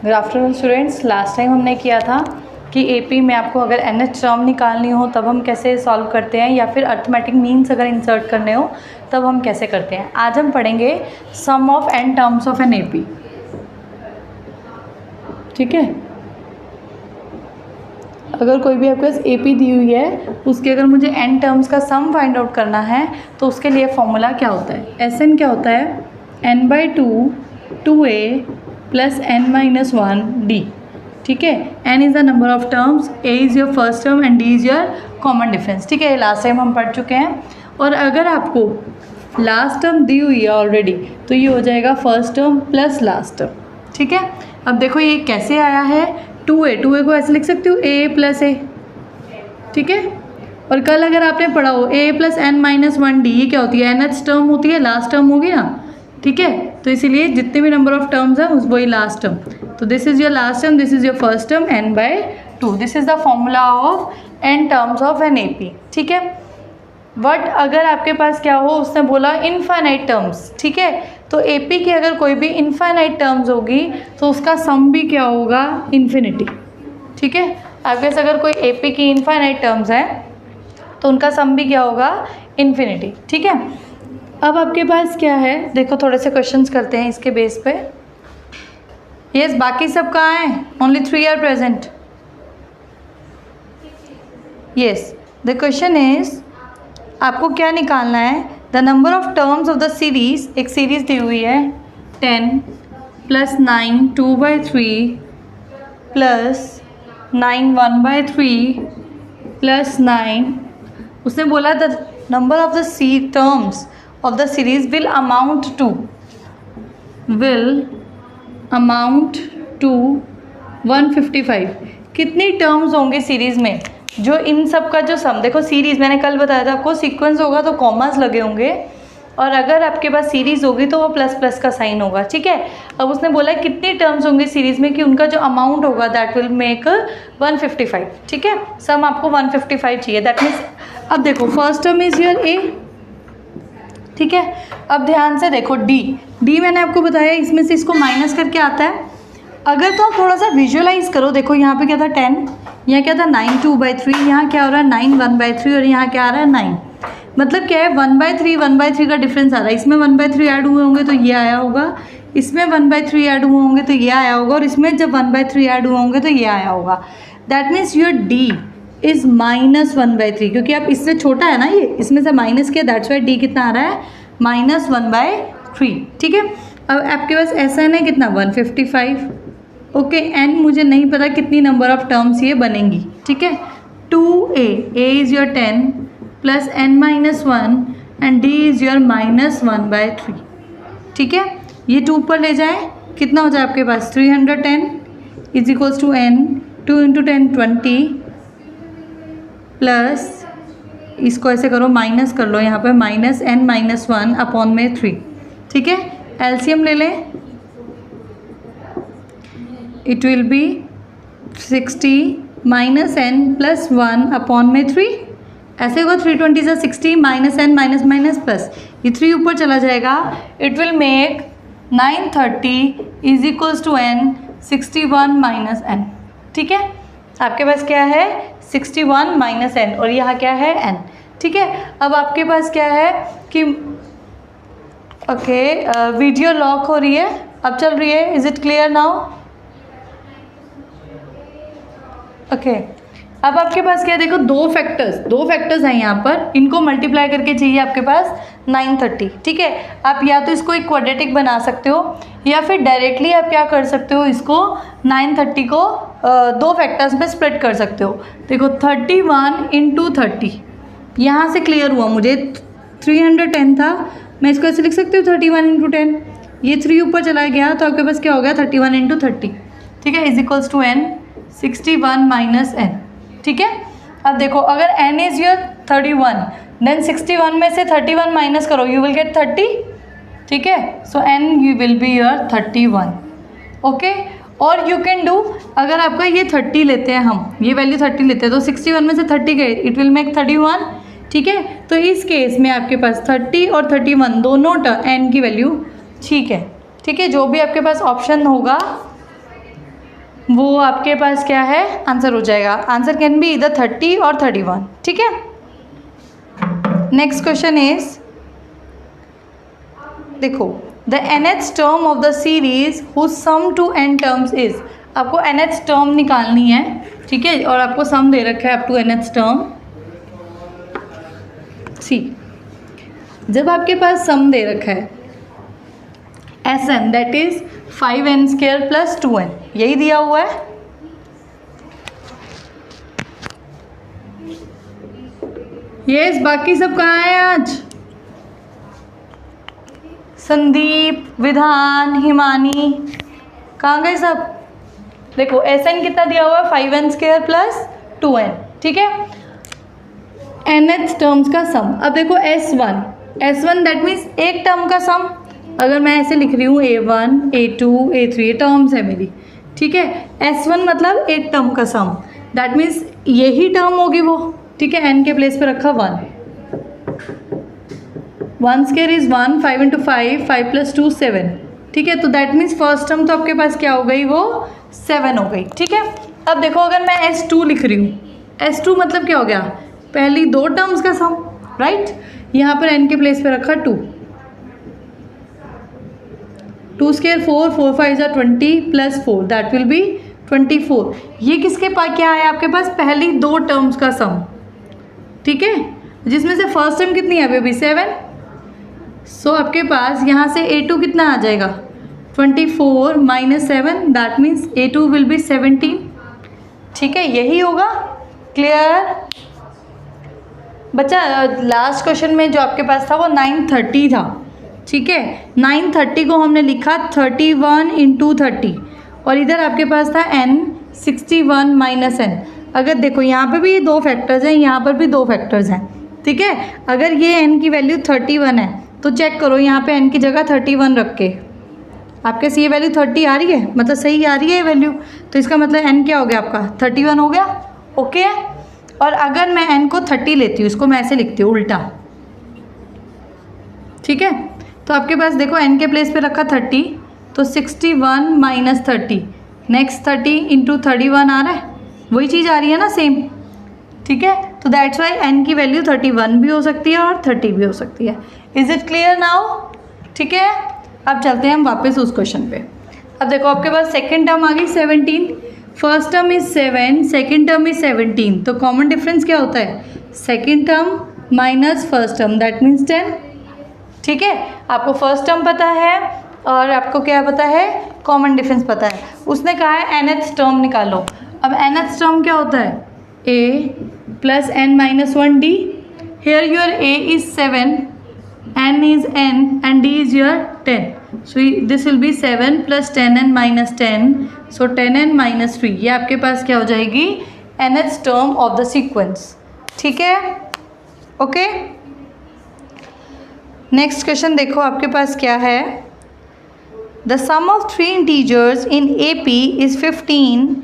Good afternoon students. Last time हमने किया था कि एपी में आपको अगर NH टर्म निकालनी हो तब हम कैसे सॉल्व करते हैं, या फिर अर्थमेटिक मीन्स अगर इंसर्ट करने हो तब हम कैसे करते हैं। आज हम पढ़ेंगे some of n terms of an AP. ठीक है, अगर कोई भी आपके पास एपी दी हुई है उसके अगर मुझे n टर्म्स का सम फाइंड आउट करना है तो उसके लिए फॉर्मूला क्या होता है। Sn क्या होता है, n/2 2a प्लस n-1d। ठीक है, n is the number of terms, a is your first term and d is your common difference. ठीक है, लास्ट टाइम हम पढ़ चुके हैं। और अगर आपको लास्ट टर्म दी हुई है ऑलरेडी तो ये हो जाएगा first term plus last term. ठीक है, अब देखो ये कैसे आया है, 2a को ऐसे लिख सकते हो a प्लस a। ठीक है, और कल अगर आपने पढ़ा हो a प्लस n-1d, ये क्या होती है, nth टर्म होती है, लास्ट टर्म होगी ना। ठीक है, तो इसीलिए जितने भी नंबर ऑफ टर्म्स हैं उस वही लास्ट टर्म। तो this is your last term, this is your first term, n/2। This is the formula of n terms of an AP. ठीक है, बट अगर आपके पास क्या हो, उसने बोला इनफाइनाइट टर्म्स। ठीक है, तो एपी की अगर कोई भी इनफाइनाइट टर्म्स होगी तो उसका सम भी क्या होगा, इन्फिनिटी। ठीक है, आपके पास अगर कोई एपी की इनफाइनाइट टर्म्स हैं तो उनका सम भी क्या होगा, इन्फिनिटी। ठीक है, अब आपके पास क्या है, देखो थोड़े से क्वेश्चंस करते हैं इसके बेस पे। यस, बाकी सब कहाँ हैं, only 3 are present. Yes, the question is आपको क्या निकालना है, the number of terms of the series. एक सीरीज दी हुई है 10 प्लस 9 2/3 प्लस 9 1/3 प्लस 9। उसने बोला the number of the terms of the series will amount to 155। कितनी टर्म्स होंगे सीरीज़ में, जो इन सब का जो सम। देखो सीरीज़ मैंने कल बताया था आपको, सीक्वेंस होगा तो कॉमास लगे होंगे, और अगर आपके पास सीरीज़ होगी तो वो प्लस प्लस का साइन होगा। ठीक है, अब उसने बोला कितनी टर्म्स होंगे सीरीज़ में कि उनका जो अमाउंट होगा दैट विल मेक 155। ठीक है, सम आपको 155 चाहिए, दैट मीन्स अब देखो फर्स्ट टर्म इज योर ए। ठीक है, अब ध्यान से देखो डी मैंने आपको बताया इसमें से इसको माइनस करके आता है। अगर तो आप थोड़ा सा विजुअलाइज करो, देखो यहाँ पे क्या था 10, यहाँ क्या था 9 2/3, यहाँ क्या हो रहा है 9 1/3, और यहाँ क्या आ रहा है 9। मतलब क्या है 1/3 का डिफरेंस आ रहा है। इसमें 1/3 ऐड हुए होंगे तो ये आया होगा, इसमें 1/3 ऐड हुए होंगे तो ये आया होगा, और इसमें जब 1/3 ऐड हुए होंगे तो ये आया होगा। That means your D is -1/3, क्योंकि आप इससे छोटा है ना, ये इसमें से माइनस किया, दैट्स वाई डी कितना आ रहा है -1/3। ठीक है, अब आपके पास Sn है कितना 155। ओके, n मुझे नहीं पता कितनी नंबर ऑफ टर्म्स ये बनेंगी। ठीक है, 2a is your 10 plus n-1 and d is your -1/3। ठीक है, ये 2 ऊपर ले जाए, कितना हो जाए आपके पास 310 is equals to n, 2 × 10 20 plus इसको ऐसे करो, माइनस कर लो यहाँ पे -n-1 अपॉन में 3। ठीक है, एलसीएम ले लें, it will B 60 -n + 1 upon में 3। ऐसे होगा 320 से 60 -n माइनस प्लस, ये 3 ऊपर चला जाएगा, it will make 930 is equals to n 61 - n। ठीक है, आपके पास क्या है 61 - n, और यहाँ क्या है n। ठीक है, अब आपके पास क्या है कि ओके वीडियो लॉक हो रही है, अब चल रही है, is it clear now. Okay, अब आपके पास क्या है, देखो दो फैक्टर्स हैं यहाँ पर, इनको मल्टीप्लाई करके चाहिए आपके पास 930। ठीक है, आप या तो इसको एक क्वाड्रेटिक बना सकते हो, या फिर डायरेक्टली आप क्या कर सकते हो, इसको 930 को दो फैक्टर्स में स्प्लिट कर सकते हो। देखो 31 × 30, यहाँ से क्लियर हुआ मुझे, 310 था, मैं इसको ऐसे लिख सकती हूँ 31 × 10, ये 3 ऊपर चला गया तो आपके पास क्या हो गया 31 × 30। ठीक है, is equals to n 61 - n। ठीक है, अब देखो अगर n इज़ योर 31 देन 61 में से 31 माइनस करो, यू विल गेट 30। ठीक है, सो n you will be your 31। Okay, और यू कैन डू, अगर आपका ये 30 लेते हैं, हम ये वैल्यू 30 लेते हैं तो 61 में से 30 गए, इट विल मेक 31। ठीक है, तो इस केस में आपके पास 30 और 31 दोनों n की वैल्यू ठीक है। ठीक है, जो भी आपके पास ऑप्शन होगा वो आपके पास क्या है, आंसर हो जाएगा। आंसर कैन बी इधर 30 और 31, ठीक है। नेक्स्ट क्वेश्चन इज, देखो, the nth term of the series whose sum to n terms is. आपको nth टर्म निकालनी है, ठीक है, और आपको सम दे रखा है अप टू nth टर्म। सी, जब आपके पास सम दे रखा है Sn, that is 5n² plus 2n, यही दिया हुआ है। यस, बाकी सब कहाँ है आज? संदीप, विधान, हिमानी, कहाँ गए सब? देखो Sn कितना दिया हुआ है, 5n² प्लस 2n, ठीक है। nth टर्म्स का सम, अब देखो S1 दैट मीन्स एक टर्म का सम। अगर मैं ऐसे लिख रही हूँ A1, A2, A3, ये टर्म्स है मेरी, ठीक है। S1 मतलब एक टर्म का सम, दैट मीन्स यही टर्म होगी वो, ठीक है। n के प्लेस पे रखा 1, 1² इज 1, 5 × 5, 5 + 2 7, ठीक है। तो दैट मीन्स फर्स्ट टर्म तो आपके पास क्या हो गई, वो 7 हो गई, ठीक है। अब देखो अगर मैं S2 लिख रही हूँ, S2 मतलब क्या हो गया, पहली दो टर्म्स का सम, राइट। यहाँ पर n के प्लेस पे रखा 2, 2² 4, 4 5 = 20 प्लस 4, दैट विल बी 24। ये किसके पास क्या है आपके पास, पहली दो टर्म्स का सम, ठीक है, जिसमें से फर्स्ट टर्म कितनी है बेबी, 7। सो आपके पास यहाँ से A2 कितना आ जाएगा, 24 - 7, that means A2 will be 17, ठीक है। यही होगा, क्लियर बच्चा। लास्ट क्वेश्चन में जो आपके पास था वो 930 था, ठीक है। 930 को हमने लिखा 31 × 30, और इधर आपके पास था n 61 - n। अगर देखो यहाँ पे भी दो फैक्टर्स हैं, यहाँ पर भी दो फैक्टर्स हैं, ठीक है। अगर ये n की वैल्यू 31 है तो चेक करो यहाँ पे n की जगह 31 रख के आपके से ये वैल्यू 30 आ रही है, मतलब सही आ रही है ये वैल्यू, तो इसका मतलब n क्या हो गया आपका, 31 हो गया, ओके है। और अगर मैं n को 30 लेती हूँ, इसको मैं ऐसे लिखती हूँ उल्टा, ठीक है। तो आपके पास देखो n के प्लेस पे रखा 30, तो 61 - 30, नेक्स्ट 30 × 31 आ रहा है, वही चीज़ आ रही है ना, सेम, ठीक है। तो दैट्स वाई n की वैल्यू 31 भी हो सकती है और 30 भी हो सकती है। इज इट क्लियर नाउ, ठीक है। अब चलते हैं हम वापस उस क्वेश्चन पे। अब देखो आपके पास सेकेंड टर्म आ गई 17, first term is 7, second term is 17, तो कॉमन डिफरेंस क्या होता है, second term minus first term, that means 10, ठीक है। आपको फर्स्ट टर्म पता है और आपको क्या पता है, कॉमन डिफरेंस पता है। उसने कहा है nth टर्म निकालो। अब nth टर्म क्या होता है, a + n - 1d, here your a is 7, n is n and d is your 10, so this will be 7 + 10n - 10, so 10n - 3, ये आपके पास क्या हो जाएगी, nth term of the sequence, ठीक है, ओके। नेक्स्ट क्वेश्चन देखो आपके पास क्या है, the sum of 3 integers in AP is 15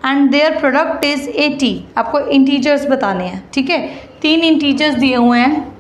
and their product is 80। आपको इंटीजर्स बताने हैं, ठीक है। 3 इंटीजर्स दिए हुए हैं,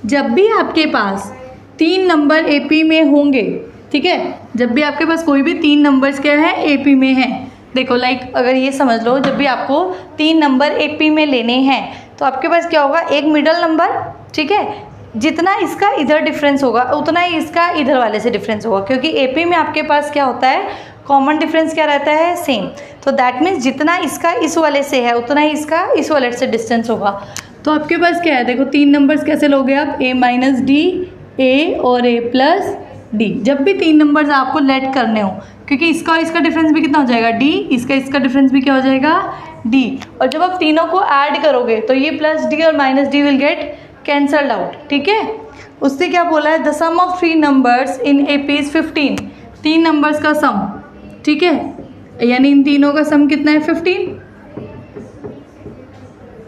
जब भी आपके पास 3 नंबर AP में होंगे, ठीक है, जब भी आपके पास कोई भी 3 नंबर्स क्या है AP में है, देखो लाइक अगर ये समझ लो, जब भी आपको 3 नंबर AP में लेने हैं तो आपके पास क्या होगा, एक मिडल नंबर, ठीक है, जितना इसका इधर डिफरेंस होगा उतना ही इसका इधर वाले से डिफरेंस होगा, क्योंकि AP में आपके पास क्या होता है, कॉमन डिफरेंस क्या रहता है, सेम। तो दैट मीन्स जितना इसका इस वाले से है उतना ही इसका इस वाले से डिस्टेंस होगा। तो आपके पास क्या है, देखो 3 नंबर्स कैसे लोगे आप, a - d, a और a + d। जब भी 3 नंबर्स आपको लेट करने हो, क्योंकि इसका और इसका डिफरेंस भी कितना हो जाएगा, d, इसका डिफरेंस भी क्या हो जाएगा, d। और जब आप तीनों को ऐड करोगे तो ये +d और -d will get cancelled out, ठीक है। उससे क्या बोला है, the sum of 3 numbers in AP is 15, 3 numbers का सम, ठीक है, यानी इन तीनों का सम कितना है, 15।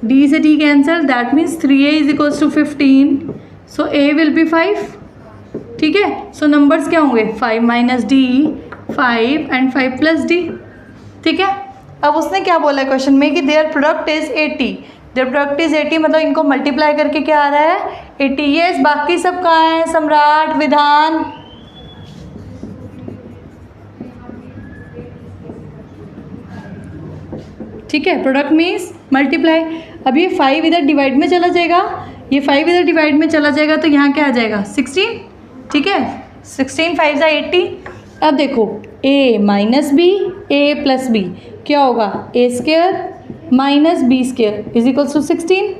d से d cancel, that means 3a = 15, so a will be 5, ठीक है। सो नंबर्स क्या होंगे, 5 - d, 5 एंड 5 + d, ठीक है। अब उसने क्या बोला है क्वेश्चन में कि there product is 80, there product is 80 मतलब इनको मल्टीप्लाई करके क्या आ रहा है, 80। यस, बाकी सब कहाँ हैं, सम्राट, विधान, ठीक है, प्रोडक्ट मीन्स मल्टीप्लाई। अब ये 5 इधर डिवाइड में चला जाएगा, ये 5 इधर डिवाइड में चला जाएगा तो यहाँ क्या आ जाएगा 16, ठीक है, 16 5 ज़ा 80। अब देखो a minus b a plus b क्या होगा, a square minus b square is equals to 16,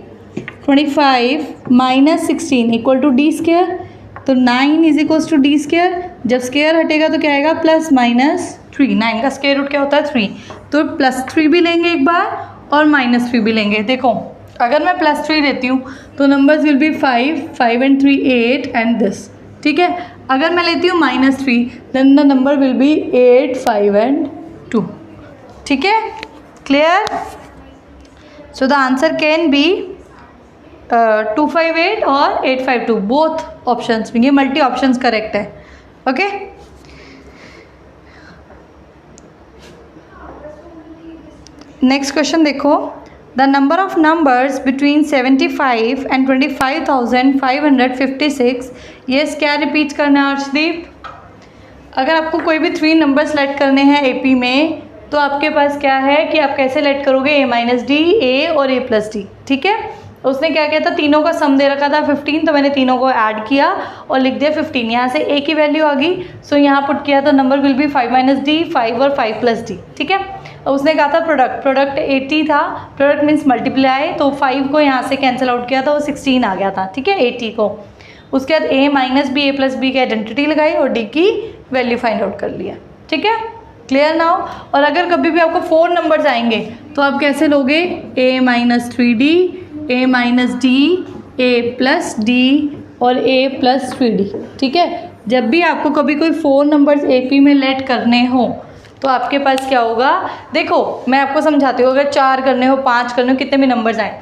25 minus 16 equal to d square, तो 9 is equals to d square, जब स्क्वायर हटेगा तो क्या आएगा प्लस माइनस 3, 9 का स्क्वायर रूट क्या होता है 3, तो प्लस 3 भी लेंगे एक बार और माइनस 3 भी लेंगे। देखो अगर मैं प्लस 3 लेती हूँ तो numbers will be 5, 5 and 3 8 and this, ठीक है। अगर मैं लेती हूँ minus 3 then the number will be 8, 5 and 2, ठीक है, clear. So the answer can be 258 और 852, बोथ ऑप्शंस, ये मल्टी ऑप्शंस करेक्ट है, ओके। नेक्स्ट क्वेश्चन देखो, the number of numbers between 75 and 25,556, yes क्या रिपीट करना है अर्शदीप। अगर आपको कोई भी 3 नंबर सेलेक्ट करने हैं एपी में तो आपके पास क्या है कि आप कैसे सेलेक्ट करोगे, a माइनस डी, ए और a प्लस डी, ठीक है। उसने क्या किया था, तीनों का सम दे रखा था 15, तो मैंने तीनों को ऐड किया और लिख दिया 15, यहाँ से a की वैल्यू आ गई, सो यहाँ पुट किया तो number will be 5 minus D, 5 और 5 प्लस डी, ठीक है। और उसने कहा था प्रोडक्ट 80 था, प्रोडक्ट मीन्स मल्टीप्लाई, तो 5 को यहाँ से कैंसिल आउट किया था वो 16 आ गया था, ठीक है, 80 को। उसके बाद a minus b a plus b की आइडेंटिटी लगाई और d की वैल्यू फाइंड आउट कर लिया, ठीक है, क्लियर नाउ। और अगर कभी भी आपको 4 नंबर्स आएंगे तो आप कैसे लोगे, a minus 3d, a minus D, a plus D और a प्लस 3d, ठीक है। जब भी आपको कभी कोई 4 नंबर्स AP में लेट करने हो तो आपके पास क्या होगा, देखो मैं आपको समझाती हूँ, अगर 4 करने हो, 5 करने हो, कितने भी नंबर्स आए,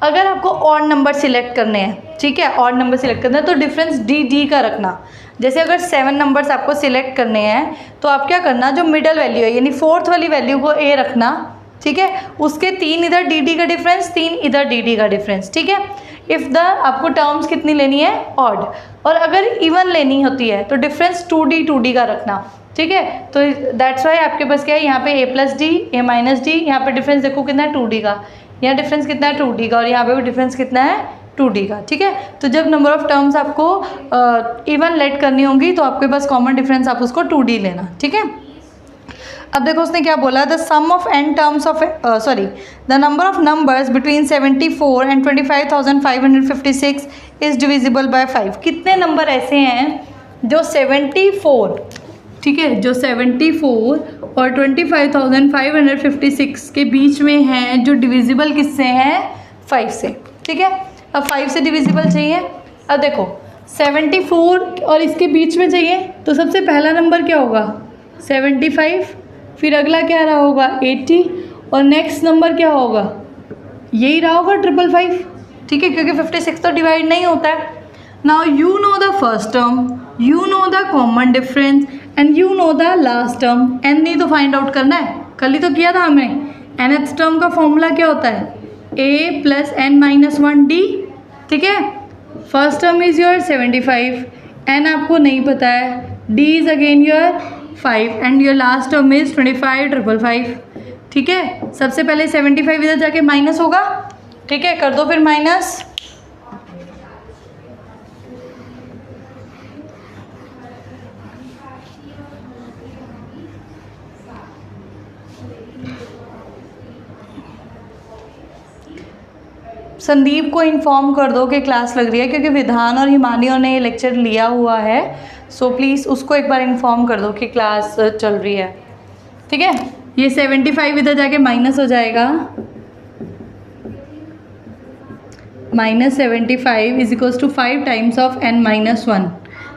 अगर आपको ऑड नंबर सिलेक्ट करने हैं, ठीक है, ऑड नंबर सिलेक्ट करना है तो डिफरेंस डी का रखना। जैसे अगर 7 नंबर्स आपको सिलेक्ट करने हैं तो आप क्या करना, जो मिडल वैल्यू है यानी 4th वाली वैल्यू को a रखना, ठीक है, उसके 3 इधर डी का डिफरेंस, 3 इधर डी का डिफरेंस, ठीक है। इफ़ द आपको टर्म्स कितनी लेनी है, ऑड, और अगर इवन लेनी होती है तो डिफरेंस 2d का रखना, ठीक है। तो दैट्स वाई आपके पास क्या है, यहाँ पे a plus D, a minus D, यहाँ पे डिफरेंस देखो कितना है 2d का, यहाँ डिफरेंस कितना है 2d का, और यहाँ पे भी डिफरेंस कितना है 2d का, ठीक है। तो जब नंबर ऑफ टर्म्स आपको इवन लेट करनी होंगी तो आपके पास कॉमन डिफरेंस आप उसको 2d लेना, ठीक है। अब देखो उसने क्या बोला, the sum of n terms of the number of numbers between 74 and 25,556 is divisible by 5। कितने नंबर ऐसे हैं जो 74, ठीक है, जो 74 और 25,556 के बीच में हैं, जो डिविजिबल किससे हैं, 5 से, ठीक है। अब 5 से डिविजिबल चाहिए, अब देखो 74 और इसके बीच में चाहिए तो सबसे पहला नंबर क्या होगा 75, फिर अगला क्या रहा होगा 80 और नेक्स्ट नंबर क्या होगा, यही रहा होगा 555, ठीक है, क्योंकि 56 तो डिवाइड नहीं होता है। Now you know the first term, you know the common difference and you know the last term. N नहीं तो फाइंड आउट करना है, कल ही तो किया था हमने। nth टर्म का फॉर्मूला क्या होता है, a plus n minus 1d, ठीक है। First term is your 75, n आपको नहीं पता है, d is again your 5 and your last term is 25,555, ठीक है। सबसे पहले 75 इधर जाके माइनस होगा, ठीक है, कर दो फिर माइनस, संदीप को इन्फॉर्म कर दो कि क्लास लग रही है, क्योंकि विधान और हिमानियों ने ये लेक्चर लिया हुआ है, सो प्लीज़ उसको एक बार इन्फॉर्म कर दो कि क्लास चल रही है, ठीक है। ये 75 इधर जाके माइनस हो जाएगा, -75 is equals to 5 times of n minus 1,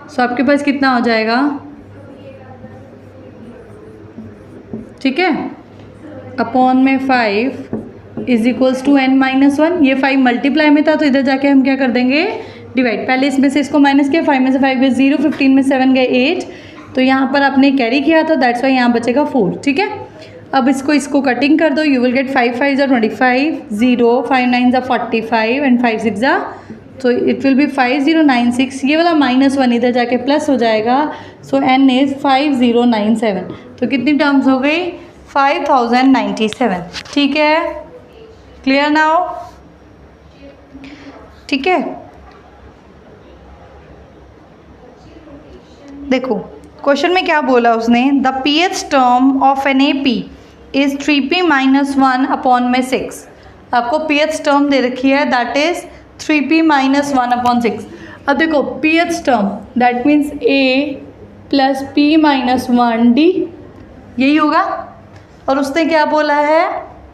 so आपके पास कितना हो जाएगा, ठीक है, अपॉन में 5 is equals to n minus 1। ये 5 मल्टीप्लाई में था तो इधर जाके हम क्या कर देंगे, डिवाइड। पहले इसमें से इसको माइनस किया, 5 में से 5 गए 0, 15 में 7 गए 8, तो यहाँ पर आपने कैरी किया था, दैट्स वाई यहाँ बचेगा 4, ठीक है। अब इसको कटिंग कर दो, यू विल गेट 5 5 ज़ा 25, 0, 5 9 ज़ा 45 एंड 5 6 ज़ा, तो इट विल बी 5096। ये वाला -1 इधर जाके प्लस हो जाएगा, सो n इज़ 5097। तो कितनी टर्म्स हो गई, 5097। ठीक है, क्लियर नाउ? ठीक है, देखो क्वेश्चन में क्या बोला उसने, the pH term of an AP is 3p minus 1 upon में 6। आपको pH टर्म दे रखी है, that is 3p minus 1 upon 6। अब देखो pH term that means A plus p minus 1d, यही होगा। और उसने क्या बोला है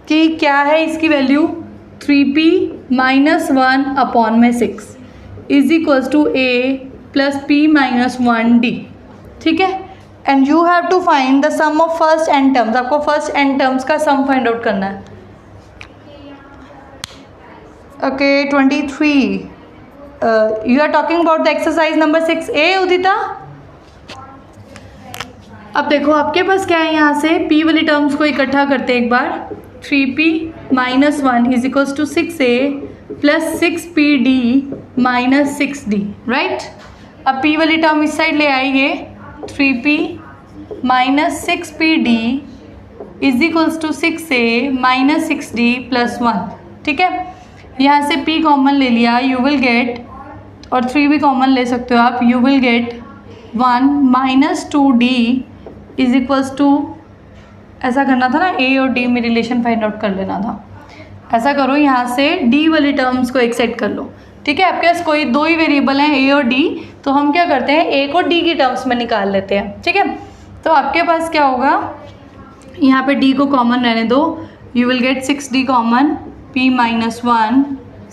कि क्या है इसकी वैल्यू, 3p माइनस 1 अपॉन में 6 is equals to A plus p minus 1d। ठीक है, and you have to find the sum of first n terms. आपको फर्स्ट एन टर्म्स का सम फाइंड आउट करना है। Okay 23 you are talking about the exercise number 6A Udita. अब देखो आपके पास क्या है, यहाँ से p वाली टर्म्स को इकट्ठा करते हैं एक बार। 3p minus 1 is equals to 6A plus 6pd minus 6d, right. अब p वाली टर्म इस साइड ले आइए, 3p minus 6pd is equals to 6a minus 6d plus 1। ठीक है, यहाँ से p कॉमन ले लिया, यू विल गेट, और 3 भी कॉमन ले सकते हो आप, you will get 1 minus 2d is equals to, ऐसा करना था ना, a और d में रिलेशन फाइंड आउट कर लेना था। ऐसा करो, यहाँ से d वाली टर्म्स को एक सेट कर लो। ठीक है, आपके पास कोई दो ही वेरिएबल हैं a और d, तो हम क्या करते हैं a को d की टर्म्स में निकाल लेते हैं। ठीक है, तो आपके पास क्या होगा, यहाँ पे d को कॉमन रहने दो, you will gate 6d common, p minus 1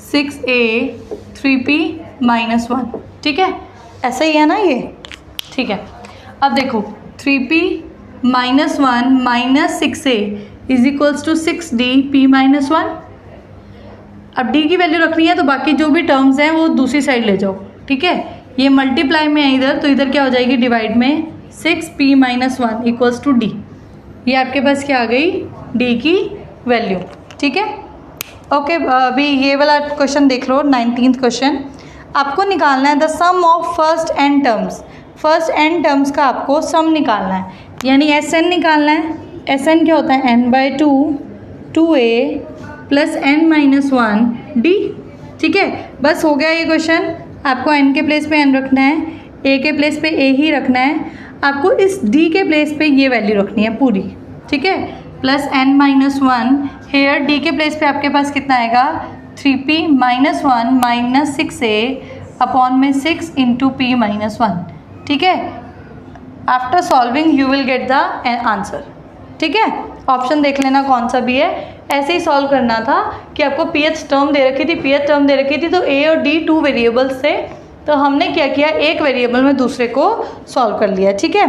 6a 3p minus 1। ठीक है, ऐसा ही है ना ये। ठीक है, अब देखो 3p minus 1 minus 6a is equals to 6d p minus 1। अब d की वैल्यू रखनी है तो बाकी जो भी टर्म्स हैं वो दूसरी साइड ले जाओ। ठीक है, ये मल्टीप्लाई में है इधर, तो इधर क्या हो जाएगी डिवाइड में, 6p minus 1 equals to d। ये आपके पास क्या आ गई, d की वैल्यू। ठीक है, ओके अभी ये वाला क्वेश्चन देख लो, 19th क्वेश्चन। आपको निकालना है the sum of first n terms. First n terms का आपको सम निकालना है, यानी Sn निकालना है। Sn क्या होता है, n/2 2a plus n minus 1 d। ठीक है, बस हो गया ये क्वेश्चन। आपको n के प्लेस पे n रखना है, a के प्लेस पे a ही रखना है, आपको इस d के प्लेस पे ये वैल्यू रखनी है पूरी। ठीक है, plus n minus 1, here d के प्लेस पे आपके पास कितना आएगा, 3p minus 1 minus 6a upon में 6 इंटू p माइनस 1। ठीक है, after solving you will get the answer. ठीक है, ऑप्शन देख लेना कौन सा भी है। ऐसे ही सॉल्व करना था कि आपको pH टर्म दे रखी थी, pH टर्म दे रखी थी, तो a और d 2 वेरिएबल्स थे, तो हमने क्या किया, एक वेरिएबल में दूसरे को सॉल्व कर लिया। ठीक है,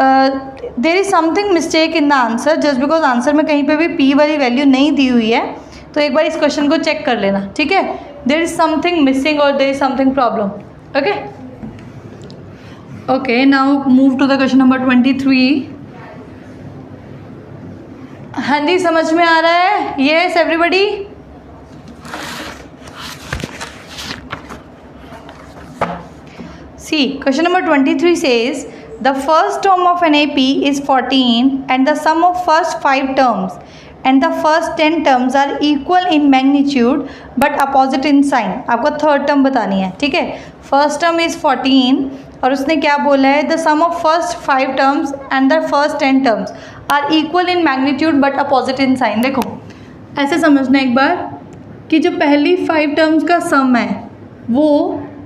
there is something mistake in the answer, just because answer में कहीं पे भी p वाली वैल्यू नहीं दी हुई है, तो एक बार इस क्वेश्चन को चेक कर लेना। ठीक है, देयर इज़ समथिंग मिसिंग और there is something problem. Okay okay, now move to the question number 23। हाँ जी, समझ में आ रहा है? Yes everybody. See question number 23 says the first term of an AP is 14 and the sum of first 5 terms and the first 10 terms are equal in magnitude but opposite in sign। आपको third term बतानी है। ठीक है, first term is 14 और उसने क्या बोला है, the sum of first 5 terms and the first 10 terms are equal in magnitude but opposite in sign. देखो ऐसे समझना एक बार कि जो पहली 5 टर्म्स का सम है वो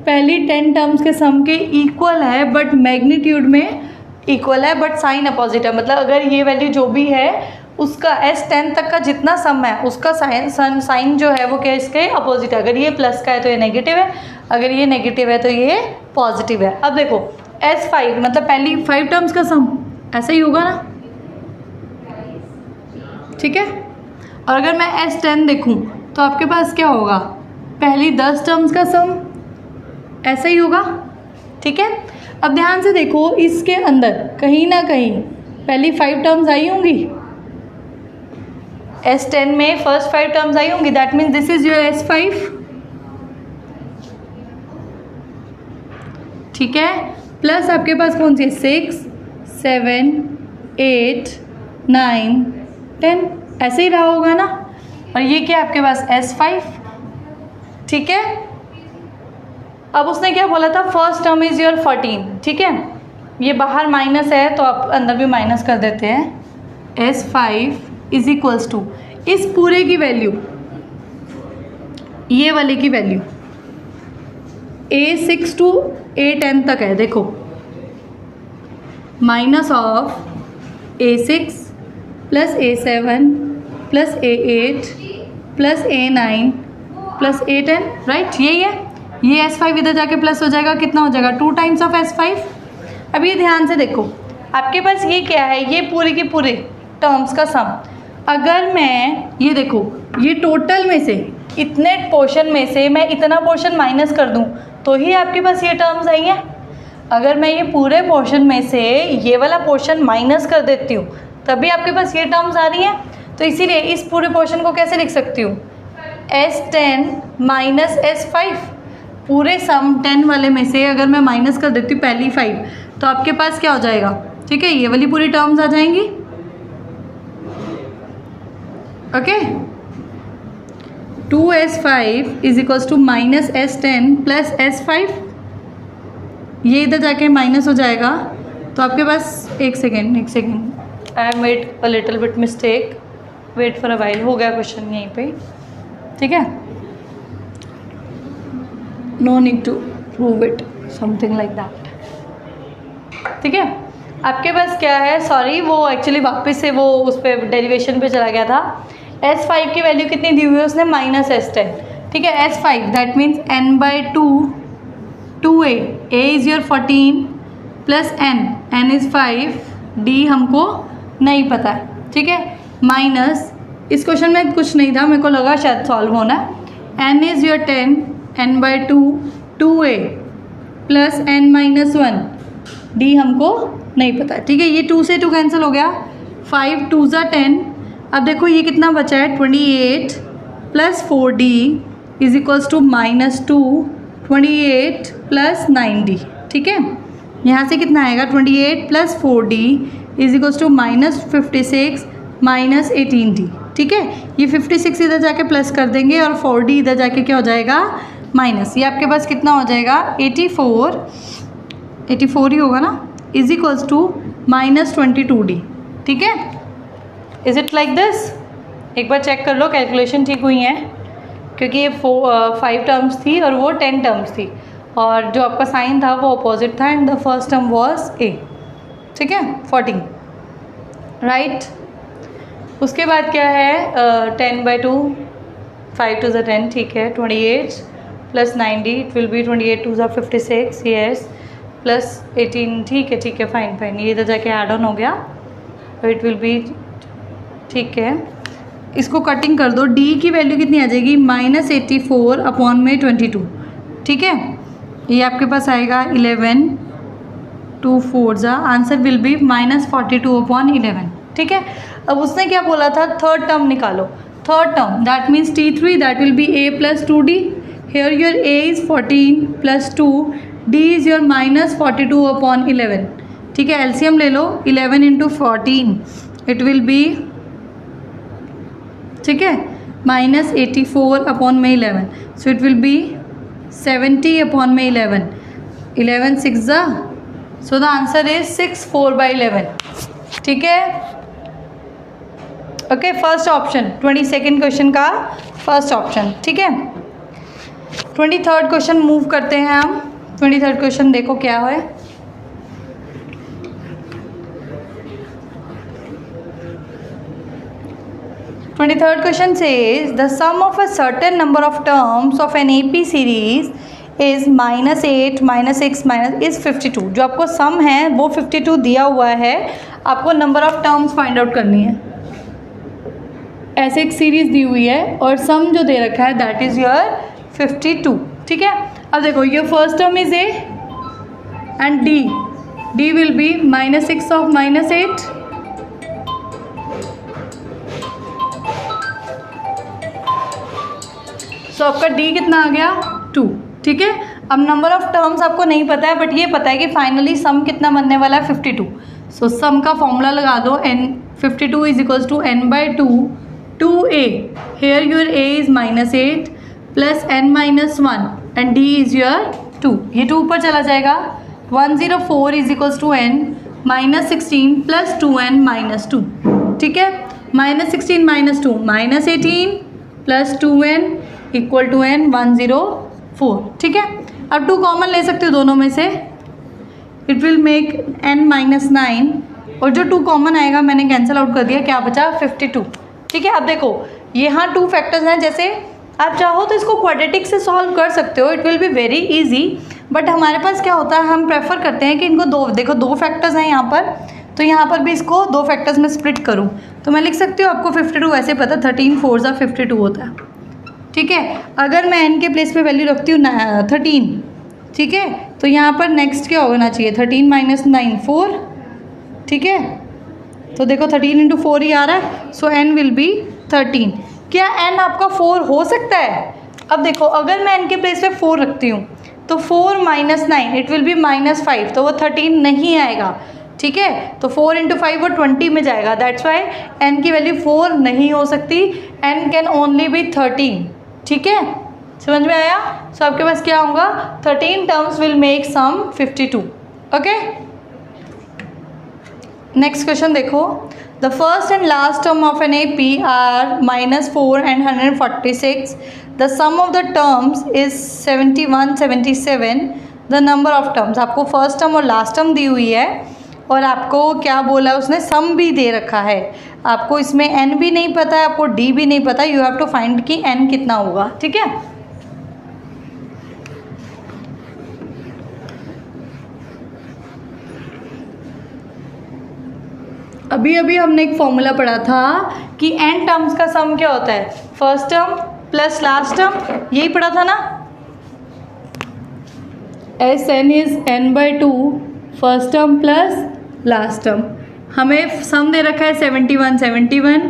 पहली 10 टर्म्स के सम के इक्वल है, बट मैग्नीट्यूड में इक्वल है, बट साइन अपोजिट है। मतलब अगर ये वैल्यू जो भी है उसका S10 तक का जितना सम है उसका साइन जो है वो क्या इसके अपोजिट है। अगर ये प्लस का है तो ये नेगेटिव है, अगर ये नेगेटिव है तो ये पॉजिटिव है। अब देखो S5 मतलब पहली 5 टर्म्स का सम ऐसा ही होगा ना। ठीक है, और अगर मैं S10 देखूं तो आपके पास क्या होगा, पहली 10 टर्म्स का सम ऐसा ही होगा। ठीक है, अब ध्यान से देखो इसके अंदर कहीं ना कहीं पहली 5 टर्म्स आई होंगी, S10 में फर्स्ट 5 टर्म्स आई होंगी, that means this is your S5। ठीक है, प्लस आपके पास कौन सी है, 6 7 8 9 10, ऐसे ही रहा होगा ना। और ये क्या आपके पास S5, ठीक है। अब उसने क्या बोला था, फर्स्ट टर्म इज़ योर 14, ठीक है। ये बाहर माइनस है तो आप अंदर भी माइनस कर देते हैं। S5 इज इक्वल्स टू इस पूरे की वैल्यू, ये वाले की वैल्यू A6 टू A10 तक है, देखो, minus of A6 plus A7 plus A8 plus A9 plus A10, right, यही है। ये S5 इधर जाके प्लस हो जाएगा, कितना हो जाएगा, 2 टाइम्स ऑफ S5। अब ये ध्यान से देखो, आपके पास ये क्या है, ये पूरे के पूरे टर्म्स का सम। अगर मैं ये देखो, ये टोटल में से इतने पोर्शन में से मैं इतना पोर्शन माइनस कर दूं तो ही आपके पास ये टर्म्स आई हैं। अगर मैं ये पूरे पोर्शन में से ये वाला पोर्शन माइनस कर देती हूँ तभी आपके पास ये टर्म्स आ रही हैं। तो इसीलिए इस पूरे पोर्शन को कैसे लिख सकती हूँ, S10 माइनस S5। पूरे सम 10 वाले में से अगर मैं माइनस कर देती हूँ पहली 5 तो आपके पास क्या हो जाएगा, ठीक है, ये वाली पूरी टर्म्स आ जाएंगी। Okay, 2S5 is equals to minus S10 plus S5, ये इधर जाके माइनस हो जाएगा। तो आपके पास एक second, I made a little bit mistake, wait for a while, हो गया क्वेश्चन यहीं पे, ठीक है, no need to prove it, something like that, ठीक है। आपके पास क्या है, सॉरी वो एक्चुअली वापस से वो उस पर डेरिवेशन पे चला गया था। S5 की वैल्यू कितनी दी हुई है उसने, माइनस S10, ठीक है। S5 that means n/2 2a, a is your 14 plus n is 5, d हमको नहीं पता है, ठीक है। माइनस, इस क्वेश्चन में कुछ नहीं था, मेरे को लगा शायद सॉल्व होना। n is your 10, n/2 2a plus n-1, d हमको नहीं पता, ठीक है। ये 2 से 2 कैंसिल हो गया, 5 2 ज़ा 10। अब देखो ये कितना बचा है, 28 plus 4d is equals to -2, 28 plus 9d, ठीक है। यहाँ से कितना आएगा, 28 plus 4d is equals to -56 minus 18d, ठीक है। ये 56 इधर जाके प्लस कर देंगे और 4d इधर जाके क्या हो जाएगा, माइनस। ये आपके पास कितना हो जाएगा, 84 ही होगा ना, इज इक्वल्स टू -22d, ठीक है। इज़ इट लाइक दिस, एक बार चेक कर लो कैलकुलेशन ठीक हुई है, क्योंकि ये 5 टर्म्स थी और वो 10 टर्म्स थी, और जो आपका साइन था वो अपोजिट था, and the first term was a, ठीक है, 14, राइट। उसके बाद क्या है, 10/2, 5 2 ज़ा 10, ठीक है, 28 plus 9d, it will B 28 2 ज़ा 56, यस, प्लस 18, ठीक है, फाइन, ये इधर जाके ऐड ऑन हो गया, इट विल बी, ठीक है। इसको कटिंग कर दो, d की वैल्यू कितनी आ जाएगी, -84 अपॉन में 22, ठीक है। ये आपके पास आएगा 11, 2 4 ज़ा, आंसर विल बी -42 अपॉन 11, ठीक है। अब उसने क्या बोला था, थर्ड टर्म निकालो। Third term that means T3, that will be a plus 2d, here your a is 14 plus 2, d is your -42 upon 11, ठीक है। एलसीएम ले लो, 11 इंटू 14 इट विल बी, ठीक है, -84 अपॉन में 11, so it will be 70 upon में 11 6 ज़ा, सो the answer is 6 4/11, ठीक है। Okay, first option 22nd question का फर्स्ट ऑप्शन, ठीक है। 23rd क्वेश्चन मूव करते हैं हम। 23rd क्वेश्चन देखो क्या है, Third question says the sum of a certain number of terms of an AP series is -8 -6 is 52। जो आपको सम है वो 52 दिया हुआ है, आपको number of terms find out करनी है। ऐसे एक सीरीज दी हुई है और सम जो दे रखा है दैट इज़ योर 52, ठीक है। अब देखो ये first term is a and d will be -6 of -8, सो आपका d कितना आ गया, 2, ठीक है। अब नंबर ऑफ टर्म्स आपको नहीं पता है, बट ये पता है कि फाइनली सम कितना बनने वाला है, 52। सो सम का फॉर्मूला लगा दो, n 52 is equals to n by 2, 2a, here your a is -8 plus n minus 1 and d is your 2, ये 2 ऊपर चला जाएगा. 104 is equals to n minus 16 plus 2n minus 2. ठीक है, -16 minus 2 -18 plus 2n equal to n 104. ठीक है, अब 2 common ले सकते हो दोनों में से, it will make n minus 9 और जो 2 कॉमन आएगा मैंने कैंसिल आउट कर दिया, क्या बचा 52. ठीक है, अब देखो यहाँ 2 फैक्टर्स हैं, जैसे आप चाहो तो इसको क्वाड्रेटिक से सॉल्व कर सकते हो, it will be very easy. But हमारे पास क्या होता है, हम प्रेफर करते हैं कि इनको दो फैक्टर्स हैं यहाँ पर, तो यहाँ पर भी इसको 2 फैक्टर्स में स्प्लिट करूँ. तो मैं लिख सकती हूँ, आपको 52 वैसे पता 13 4 ज़ा 52 होता है. ठीक है, अगर मैं n के प्लेस पे वैल्यू रखती हूँ 13, ठीक है, तो यहाँ पर नेक्स्ट क्या होना चाहिए, 13 माइनस 9 4. ठीक है, तो देखो 13 इंटू 4 ही आ रहा है, सो n विल बी 13. क्या n आपका 4 हो सकता है? अब देखो अगर मैं n के प्लेस पे 4 रखती हूँ तो 4 माइनस 9 इट विल बी -5, तो वो 13 नहीं आएगा. ठीक है, तो 4 इंटू 5 वो 20 में जाएगा. दैट्स वाई n की वैल्यू 4 नहीं हो सकती, n कैन ओनली बी 13. ठीक है, समझ में आया? सो आपके पास क्या होगा, 13 terms will make sum 52. Okay, next question देखो. The first and last term of an AP are -4 and 146. The sum of the terms is 71 77. The number of terms, आपको फर्स्ट टर्म और लास्ट टर्म दी हुई है और आपको क्या बोला है उसने, सम भी दे रखा है. आपको इसमें n भी नहीं पता है, आपको d भी नहीं पता, यू हैव टू फाइंड कि n कितना होगा. ठीक है, अभी हमने एक फॉर्मूला पढ़ा था कि n टर्म्स का सम क्या होता है, first term plus last term, यही पढ़ा था ना. Sn is n by 2 first term plus last term. हमें सम दे रखा है 71 71,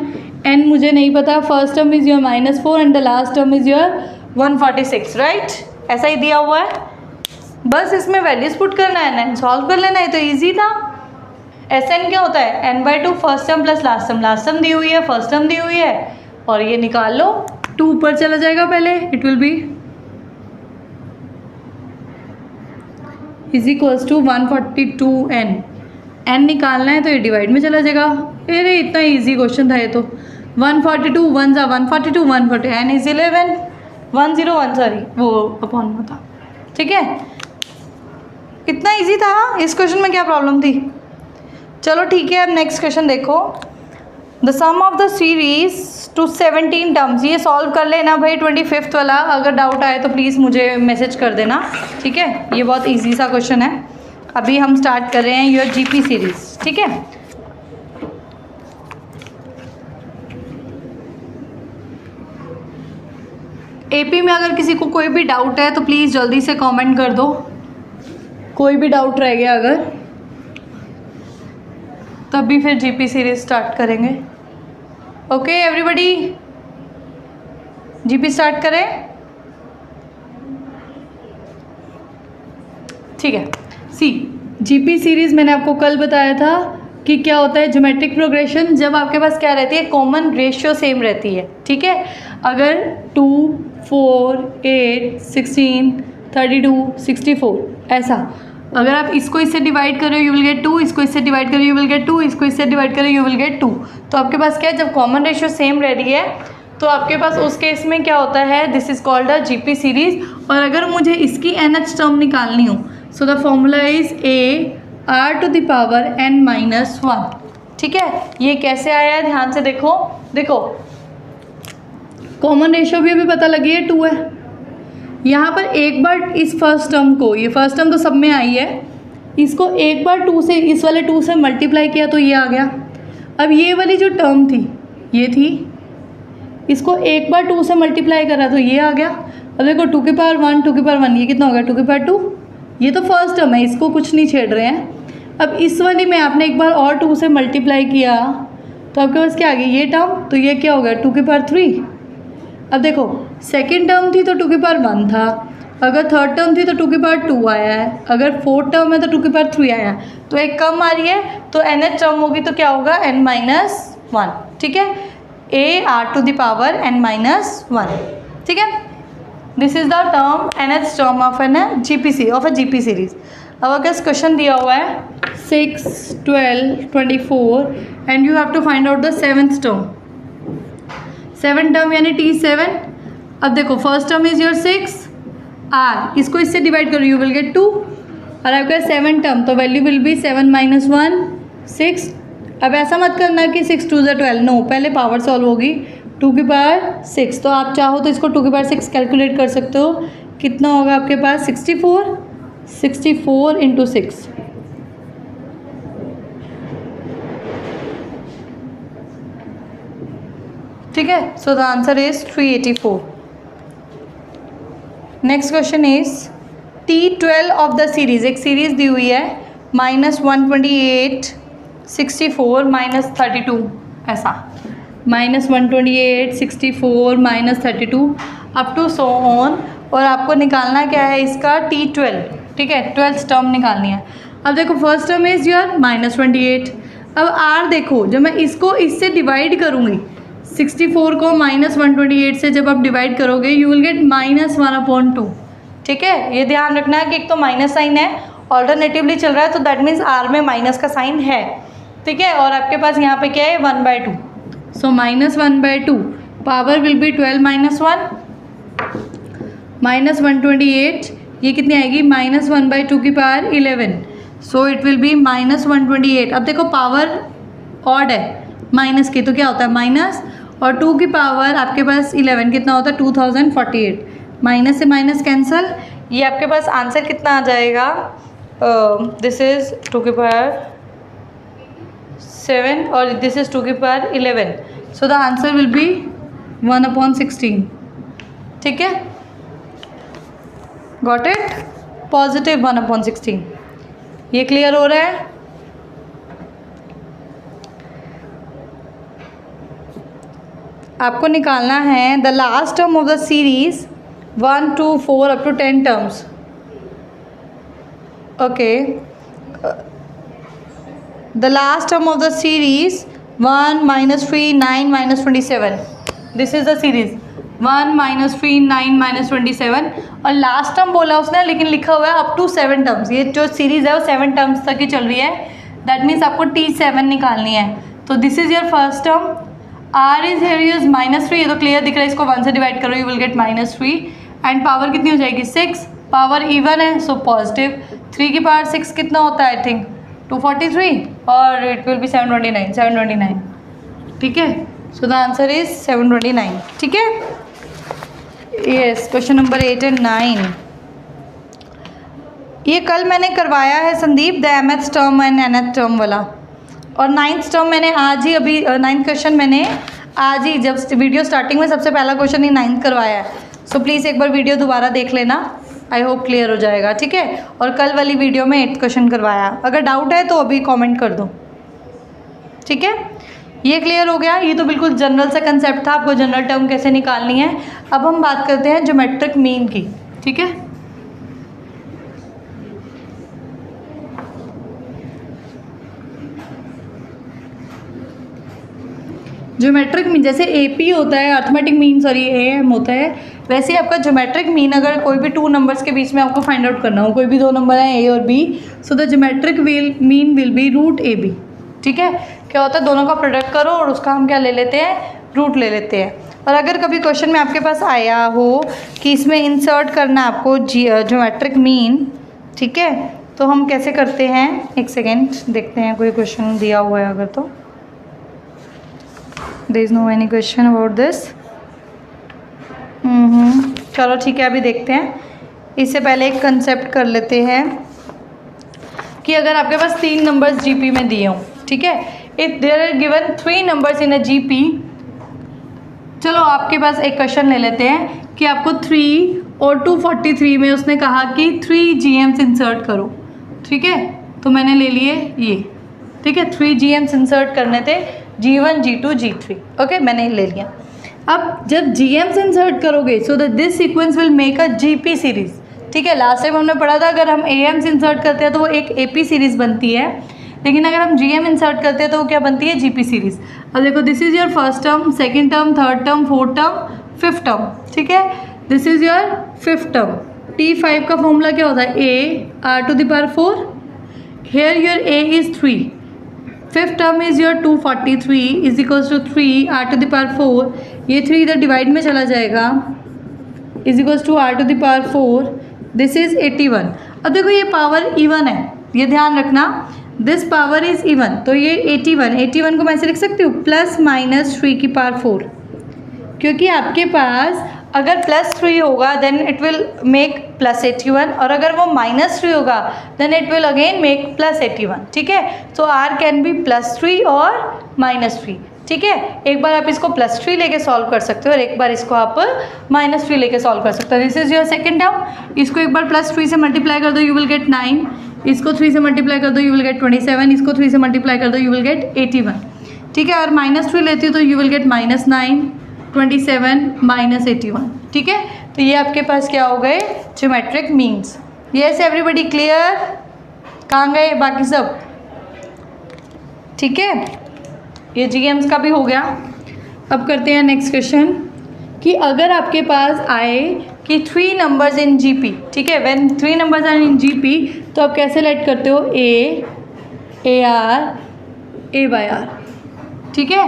n मुझे नहीं पता, first term is your -4 and the last term is your 146. Right, ऐसा ही दिया हुआ है, बस इसमें वैल्यूज पुट करना है, n सॉल्व कर लेना है, तो ईजी था. Sn क्या होता है, n by 2 first term plus last term दी हुई है, फर्स्ट टर्म दी हुई है, और ये निकाल लो, 2 ऊपर चला जाएगा पहले, it will be is equals to 142n. n निकालना है तो ये डिवाइड में चला जाएगा. अरे इतना इजी क्वेश्चन था ये तो. 142 1 ज़ा 142 140, n इज 11 101 सॉरी वो अपॉन में था. ठीक है, इतना इजी था, इस क्वेश्चन में क्या प्रॉब्लम थी. चलो ठीक है, अब नेक्स्ट क्वेश्चन देखो. The sum of the series to 17 terms, ये सॉल्व कर लेना भाई 25th वाला. अगर डाउट आए तो प्लीज़ मुझे मैसेज कर देना. ठीक है, ये बहुत इजी सा क्वेश्चन है. अभी हम स्टार्ट कर रहे हैं योर GP सीरीज. ठीक है, AP में अगर किसी को कोई भी डाउट है तो प्लीज़ जल्दी से कमेंट कर दो. कोई भी डाउट रह गया अगर, तभी फिर GP सीरीज स्टार्ट करेंगे. ओके एवरीबॉडी, GP स्टार्ट करें. ठीक है, सी GP सीरीज़ मैंने आपको कल बताया था कि क्या होता है ज्योमेट्रिक प्रोग्रेशन, जब आपके पास क्या रहती है, कॉमन रेशियो सेम रहती है. ठीक है, अगर 2 4 8 16 32 64 ऐसा, अगर आप इसको इससे डिवाइड करो यू विल गेट 2, इसको इससे डिवाइड करो यू विल गेट 2, इसको इससे डिवाइड करो यू विल गेट 2. तो आपके पास क्या है, जब कॉमन रेशियो सेम रह रही है तो आपके पास उस केस में क्या होता है, this is called a GP series. और अगर मुझे इसकी NH टर्म निकालनी हो, so the formula is AR⁻n-1. ठीक है, ये कैसे आया है, ध्यान से देखो. देखो कॉमन रेशियो भी अभी पता लगी है, 2 है. यहाँ पर एक बार इस फर्स्ट टर्म को, ये फर्स्ट टर्म तो सब में आई है, इसको एक बार 2 से, इस वाले 2 से मल्टीप्लाई किया तो ये आ गया. अब ये वाली जो टर्म थी ये थी, इसको एक बार 2 से मल्टीप्लाई करा तो ये आ गया. अब देखो 2 की पावर 1 2 की पावर 1, ये कितना हो गया 2 की पावर 2. ये तो फर्स्ट टर्म है, इसको कुछ नहीं छेड़ रहे हैं. अब इस वाली में आपने एक बार और 2 से मल्टीप्लाई किया तो आपके पास क्या आ गया, ये टर्म, तो ये क्या हो गया 2 की पावर 3. अब देखो सेकेंड टर्म थी तो 2 की पावर 1 था, अगर थर्ड टर्म थी तो 2 की पावर 2 आया है, अगर फोर्थ टर्म है तो 2 की पावर 3 आया है, तो एक कम आ रही है, तो nth टर्म होगी तो क्या होगा n-1, ठीक है, a r to the power n-1, ठीक है। This is the term nth term of an GP series. अब अगर क्वेश्चन दिया हुआ है 6, 12, 24 and you have to find out the 7th term. 7 term यानी T7। अब देखो first term is your 6 r, इसको इससे डिवाइड करो, यू विल गेट 2, और आपका 7 टर्म तो वैल्यू विल बी 7 - 1 6। अब ऐसा मत करना कि 6 2 12, नो, पहले पावर सॉल्व होगी 2 की पावर 6, तो आप चाहो तो इसको 2 की पावर 6 कैलकुलेट कर सकते हो। कितना होगा आपके पास 64 इंटू 6, ठीक है। सो the answer is 384। Next question is T12 of the series, एक सीरीज दी हुई है -128 64 -32, ऐसा -128 64 -32 अप टू सो ऑन, और आपको निकालना क्या है इसका T12, ठीक है, 12th टर्म निकालनी है। अब देखो फर्स्ट टर्म इज योर -28। अब r देखो, जब मैं इसको इससे डिवाइड करूँगी 64 को -128 से जब आप डिवाइड करोगे यू विल गेट -1/2, ठीक है। ये ध्यान रखना है कि एक तो माइनस साइन है, ऑल्टरनेटिवली चल रहा है, तो दैट मीन्स r में माइनस का साइन है, ठीक है, और आपके पास यहाँ पे क्या है 1/2, सो -1/2 पावर विल बी 12 - 1 -128, ये कितनी आएगी -1/2 की power 11, so it will B -128। अब देखो पावर ऑड है माइनस की, तो क्या होता है माइनस, और 2 की पावर आपके पास 11 कितना होता है 2048, माइनस से माइनस कैंसल, ये आपके पास आंसर कितना आ जाएगा, दिस इज 2 की पावर 7 और दिस इज 2 की power 11, so the answer will B 1/16, ठीक है, गॉट इट, पॉजिटिव 1/16। ये क्लियर हो रहा है। आपको निकालना है the last term of the series 1 2 4 up to 10 terms, okay, the last term of the series 1 -3 9 -27, this is the series 1 -3 9 -27, और लास्ट टर्म बोला उसने, लेकिन लिखा हुआ है अप टू 7 टर्म्स, ये जो सीरीज है वो 7 टर्म्स तक ही चल रही है, दैट मीन्स आपको T7 निकालनी है। तो this is your first term, r is here use -3, ये तो क्लियर दिख रहा है, इसको 1 से डिवाइड करो you will gate -3, and power कितनी हो जाएगी 6, पावर इवन है सो पॉजिटिव, 3 की पावर 6 कितना होता है आई थिंक 243, और इट विल बी 729, ठीक है, सो द आंसर इज 729, ठीक है। यस, क्वेश्चन नंबर 8 और 9 ये कल मैंने करवाया है Sandeep, the mth term and nth term वाला, और 9th टर्म मैंने आज ही, अभी 9th क्वेश्चन मैंने आज ही, जब वीडियो स्टार्टिंग में सबसे पहला क्वेश्चन ही 9th करवाया है, सो प्लीज़ एक बार वीडियो दोबारा देख लेना, आई होप क्लियर हो जाएगा, ठीक है। और कल वाली वीडियो में 8th क्वेश्चन करवाया, अगर डाउट है तो अभी कमेंट कर दो, ठीक है। ये क्लियर हो गया, ये तो बिल्कुल जनरल सा कंसेप्ट था, आपको जनरल टर्म कैसे निकालनी है। अब हम बात करते हैं ज्योमेट्रिक मीन की, ठीक है। ज्योमेट्रिक मीन जैसे AP होता है, अर्थमेटिक मीन सॉरी AM होता है, वैसे आपका ज्योमेट्रिक मीन अगर कोई भी 2 नंबर्स के बीच में आपको फाइंड आउट करना हो, कोई भी 2 नंबर हैं A और B, so the geometric mean will be √AB, ठीक है। क्या होता है दोनों का प्रोडक्ट करो और उसका हम क्या ले लेते हैं, रूट ले लेते हैं। और अगर कभी क्वेश्चन में आपके पास आया हो कि इसमें इंसर्ट करना आपको ज्योमेट्रिक मीन, ठीक है, तो हम कैसे करते हैं, एक सेकेंड देखते हैं कोई क्वेश्चन दिया हुआ है अगर तो, there is no any question about this. चलो ठीक है, अभी देखते हैं। इससे पहले एक कंसेप्ट कर लेते हैं कि अगर आपके पास 3 नंबर्स जीपी में दिए हों, ठीक है, if there are given 3 numbers in a GP, चलो आपके पास एक क्वेश्चन ले लेते हैं कि आपको 3 और 243 में उसने कहा कि 3 GMs इंसर्ट करो, ठीक है, तो मैंने ले लिए ये, ठीक है, 3 GMs इंसर्ट करने थे, G1 G2 G3, ओके, मैंने ले लिया। अब जब GMs इंसर्ट करोगे so that this sequence will make a GP series, ठीक है, लास्ट टाइम हमने पढ़ा था अगर हम AMs इंसर्ट करते हैं तो वो एक AP सीरीज़ बनती है, लेकिन अगर हम GM इंसर्ट करते हैं तो वो क्या बनती है, GP सीरीज़। अब देखो this is your first term, second term, third term, fourth term, fifth term, ठीक है, this is your fifth term. T5 का फॉर्मूला क्या होता है, A r⁴, here your A is 3, fifth term is your 243 is equals to 3 r⁴, ये 3 इधर divide में चला जाएगा, is equals to r⁴, this is 81। अब देखो ये पावर इवन है, ये ध्यान रखना, दिस पावर इज़ इवन, तो ये 81 को मैं ऐसे लिख सकती हूँ +-3⁴, क्योंकि आपके पास अगर +3 होगा देन इट विल मेक +81, और अगर वो -3 होगा then it will again make +81, ठीक है। तो R कैन बी +3 और -3, ठीक है। एक बार आप इसको +3 लेके सॉल्व कर सकते हो और एक बार इसको आप -3 लेके सॉल्व कर सकते हो। This is your second term, इसको एक बार +3 से मल्टीप्लाई कर दो, यू विल गेट 9, इसको 3 से मल्टीप्लाई कर दो, यू विल गेट 27, इसको 3 से मल्टीप्लाई कर दो, यू विल गेट 81, ठीक है। और -3 लेती हो तो यू विल गेट -9, 27 -81, ठीक है। तो ये आपके पास क्या हो गए, geometric means. Yes everybody clear, कहाँ गए बाकी सब, ठीक है। ये GMs का भी हो गया। अब करते हैं नेक्स्ट क्वेश्चन कि अगर आपके पास आए कि 3 नंबर्स इन GP, ठीक है, when 3 numbers are in GP तो आप कैसे लेट करते हो, A, AR, A/R, ठीक है।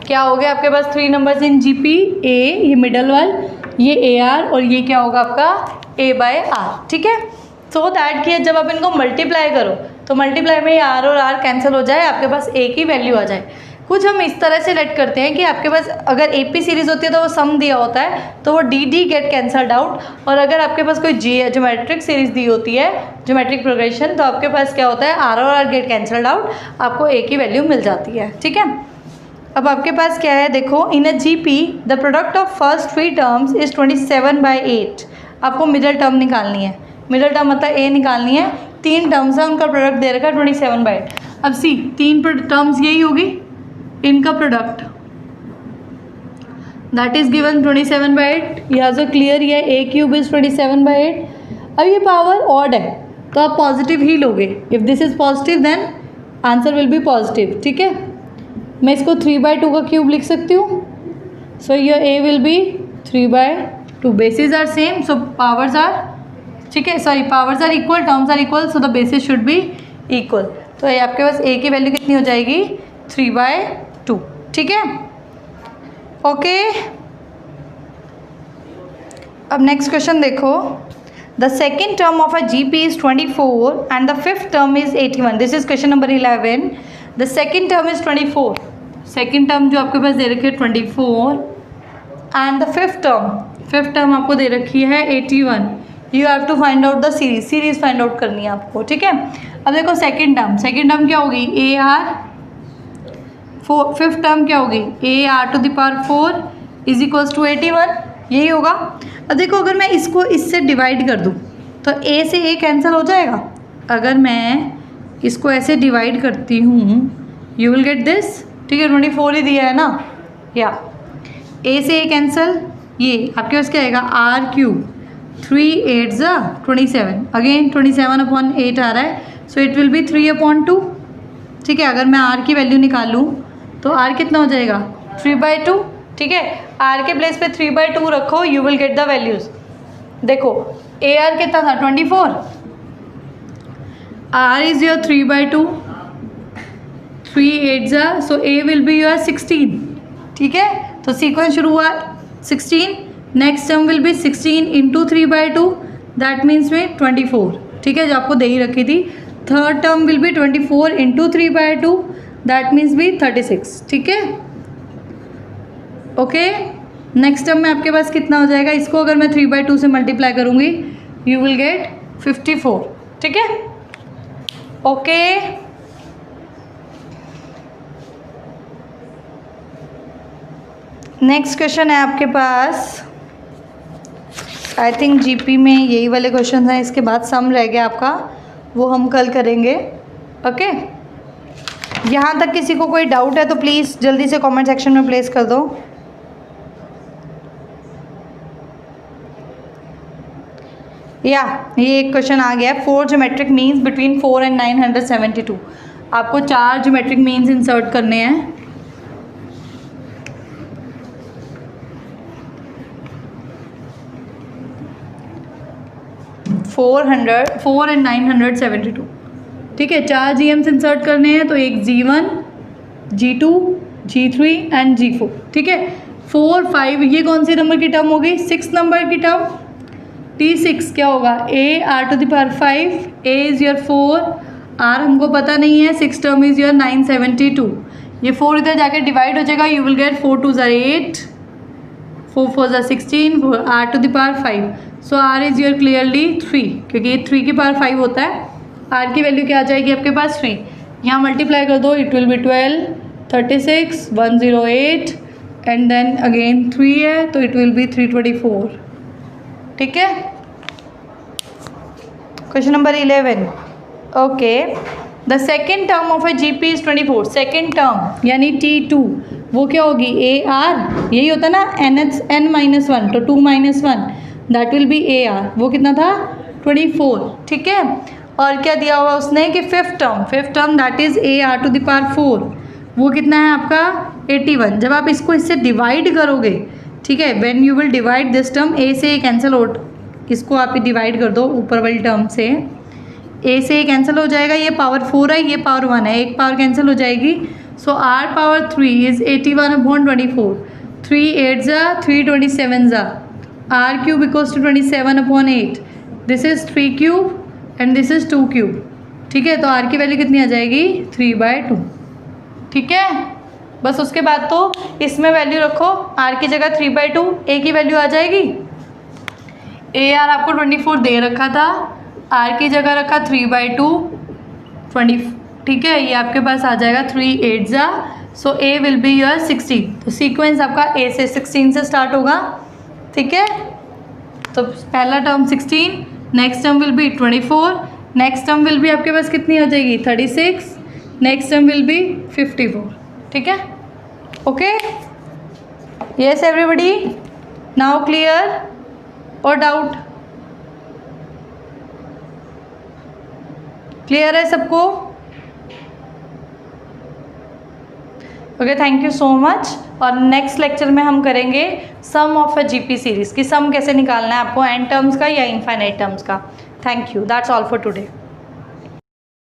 क्या हो गया आपके पास 3 नंबर्स इन GP, A ये मिडल वाल, ये AR और ये क्या होगा आपका A/R, ठीक है। सो दैट कि जब आप इनको मल्टीप्लाई करो तो मल्टीप्लाई में R और R कैंसिल हो जाए, आपके पास A की वैल्यू आ जाए। कुछ हम इस तरह से लेट करते हैं कि आपके पास अगर AP सीरीज़ होती है तो वो सम दिया होता है तो वो D गेट कैंसल्ड आउट, और अगर आपके पास कोई ज्योमेट्रिक सीरीज़ दी होती है, ज्योमेट्रिक प्रोग्रेशन, तो आपके पास क्या होता है, R और R गेट कैंसल्ड आउट, आपको A की वैल्यू मिल जाती है, ठीक है। अब आपके पास क्या है, देखो इन अ GP the product of first 3 terms is 27/8। आपको मिडल टर्म निकालनी है, मिडल टर्म मतलब A निकालनी है। 3 टर्म्स है, उनका प्रोडक्ट दे रखा है 27/8। अब सी 3 टर्म्स यही होगी, इनका प्रोडक्ट दैट इज गिवन 27/8, यहाँ से क्लियर है, A³ इज 27/8। अब ये पावर ऑड है तो आप पॉजिटिव ही लोगे, if this is positive then answer will be positive, ठीक है। मैं इसको 3/2 का क्यूब लिख सकती हूँ, so your A will be 3/2, bases are same so powers are, ठीक है, sorry powers are equal, terms are equal, so the bases should be equal. तो ये आपके पास A की वैल्यू कितनी हो जाएगी, 3/2, ठीक है, ओके। अब नेक्स्ट क्वेश्चन देखो, the second term of a GP is 24 and the fifth term is 81। This is question number 11। The second term is 24, second term जो आपके पास दे रखी है 24 एंड द फिफ्थ टर्म आपको दे रखी है 81। You have to find out the series find out करनी है आपको, ठीक है। अब देखो सेकेंड टर्म क्या होगी, AR, फिफ्थ टर्म क्या होगी, AR⁴ इज इक्वल्स टू 81, यही होगा। अब देखो अगर मैं इसको इससे डिवाइड कर दूँ तो A से A कैंसिल हो जाएगा। अगर मैं इसको ऐसे डिवाइड करती हूँ यू विल गेट दिस, ठीक है, 24 ही दिया है ना, या A से A कैंसिल, ये आपके पास क्या आएगा, R³ 3 8 27, अगेन 27/8 आ रहा है, सो इट विल बी 3/2, ठीक है। अगर मैं R की वैल्यू निकालूँ तो R कितना हो जाएगा, 3/2, ठीक है। R के प्लेस पे 3/2 रखो, you will get the values. देखो AR कितना था, 24, R is your 3/2, 3 8 so A will be your 16, ठीक है। तो सीक्वेंस शुरू हुआ 16, next term will be 16 into 3/2, that means में 24, ठीक है, जो आपको दे ही रखी थी। Third term will be 24 into 3/2, that means भी 36, ठीक है, ओके। नेक्स्ट टर्म में आपके पास कितना हो जाएगा, इसको अगर मैं 3/2 से मल्टीप्लाई करूँगी यू विल गेट 54, ठीक है, ओके। नेक्स्ट क्वेश्चन है आपके पास, आई थिंक GP में यही वाले क्वेश्चन हैं, इसके बाद सम रह गया आपका, वो हम कल करेंगे, ओके। यहाँ तक किसी को कोई डाउट है तो प्लीज़ जल्दी से कमेंट सेक्शन में प्लेस कर दो। या ये एक क्वेश्चन आ गया, 4 ज्योमेट्रिक मीन्स बिटवीन 4 and 972। आपको 4 ज्योमेट्रिक मीन्स इंसर्ट करने हैं। फोर एंड 972, ठीक है। 4 GMs इंसर्ट करने हैं, तो एक G1, G2, G3 and G4, ठीक है। 4, 5 ये कौन सी नंबर की टर्म होगी? 6 नंबर की टर्म। T6 क्या होगा? A r⁵, A is your 4, R हमको पता नहीं है, 6 टर्म इज़ योर 972। ये 4 इधर जाके डिवाइड हो जाएगा, you will gate 4 2 8, 4 4 16, r⁵। So R is your clearly 3, क्योंकि ये 3 की पावर 5 होता है। R की वैल्यू क्या आ जाएगी आपके पास? 3। यहाँ मल्टीप्लाई कर दो, it will be 12, 36, 108 and then again 3 है, तो इट विल बी 324, ठीक है। Question number 11, okay. The second term of a GP is 24। Second term यानी T2 वो क्या होगी? AR, यही होता ना, n-1, तो 2 - 1 दैट विल बी AR। वो कितना था? 24, ठीक है। और क्या दिया हुआ उसने कि fifth term that is AR⁴, वो कितना है आपका? 81। जब आप इसको इससे डिवाइड करोगे, ठीक है, when you will divide this term, A से A कैंसिल आउट, इसको आप डिवाइड कर दो ऊपर वाली टर्म से, A से A कैंसिल हो जाएगा, ये पावर 4 है, ये पावर 1 है, एक पावर कैंसिल हो जाएगी। So R⁴ is 81/24, 3 8 327 R³ equals to 27/8, this is 3³ and this is 2³, ठीक है। तो R की वैल्यू कितनी आ जाएगी? 3/2, ठीक है। बस उसके बाद तो इसमें वैल्यू रखो, R की जगह 3/2, A की वैल्यू आ जाएगी। AR आपको 24 दे रखा था, R की जगह रखा 3/2, 20, ठीक है। ये आपके पास आ जाएगा 3 8 सो A विल बी योर 16। तो सीक्वेंस आपका A से 16 से स्टार्ट होगा, ठीक है। तो पहला term 16, next term will be 24, next term will be आपके पास कितनी आ जाएगी? 36, नेक्स्ट टर्म विल बी 54, ठीक है। Okay, yes everybody, now clear और डाउट? क्लियर है सबको? Okay, thank you so much. और नेक्स्ट लेक्चर में हम करेंगे सम ऑफ अ GP सीरीज़ की सम कैसे निकालना है आपको, एन टर्म्स का या इनफाइनाइट टर्म्स का। Thank you, that's all for today.